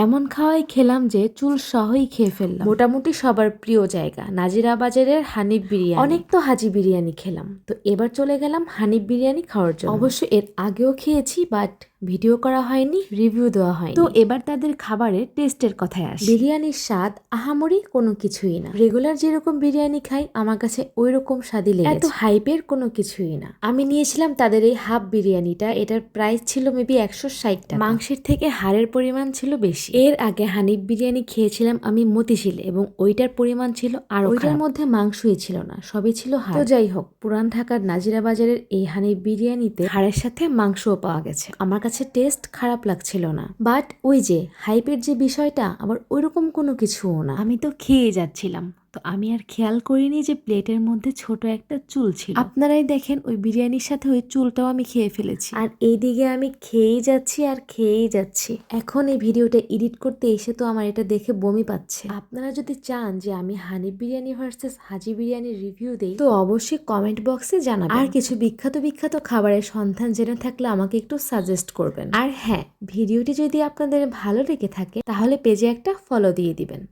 এমন খাওয়াই খেলাম যে চুল সহই খেয়ে ফেললাম। মোটামুটি সবার প্রিয় জায়গা নাজিরা বাজারের হানিফ বিরিয়ানি। অনেক তো হাজি বিরিয়ানি খেলাম, তো এবার চলে গেলাম হানিফ বিরিয়ানি খাওয়ার জন্য। অবশ্য এর আগেও খেয়েছি, বাট ভিডিও করা হয়নি, রিভিউ দেওয়া হয়নি। তো এবার তাদের খাবারের টেস্টের কথায় আসি। বিরিয়ানির স্বাদ আহামরি কোনো কিছুই না। রেগুলার যেরকম বিরিয়ানি খাই আমার কাছে ওই রকম স্বাদই লেগেছে। এত হাইপের কোনো কিছুই না। আমি নিয়েছিলাম তাদের এই হাফ বিরিয়ানিটা, এটার প্রাইস ছিল মেবি 160 টাকা। মাংসের থেকে হাড়ের পরিমাণ ছিল বেশি। এর আগে হানিফ বিরিয়ানি খেয়েছিলাম আমি মতিঝিলে, এবং ওইটার পরিমাণ ছিল আরো। ওইটার মধ্যে মাংসই ছিল না, সবই ছিল হাড়। তো যাই হোক, পুরান ঢাকার নাজিরা বাজারের এই হানিফ বিরিয়ানিতে হাড়ের সাথে মাংসও পাওয়া গেছে। আমার কাছে টেস্ট খারাপ লাগছিল না, বাট ওই যে হাইপের যে বিষয়টা আবার ওইরকম কোনো কিছুও না। আমি তো খেয়ে যাচ্ছিলাম, তো আমি আর খেয়াল করিনি যে প্লেটের মধ্যে ছোট একটা চুল ছিল। আপনারাই দেখেন ওই বিরিয়ানির সাথে ওই চুলটাও আমি খেয়ে ফেলেছি, আর এইদিকে আমি খেয়েই যাচ্ছি আর খেয়েই যাচ্ছি। এখন এই ভিডিওটা এডিট করতে এসে তো আমার এটা দেখে বমি পাচ্ছে। আপনারা যদি চান যে আমি হানিফ বিরিয়ানি ভার্সেস হাজি বিরিয়ানির রিভিউ দেই, তো অবশ্যই কমেন্ট বক্সে জানাবেন। আর কিছু বিখ্যাত বিখ্যাত খাবারের সন্ধান জেনে থাকলে আমাকে একটু সাজেস্ট করবেন। আর হ্যাঁ, ভিডিওটি যদি আপনাদের ভালো লেগে থাকে তাহলে পেজে একটা ফলো দিয়ে দিবেন।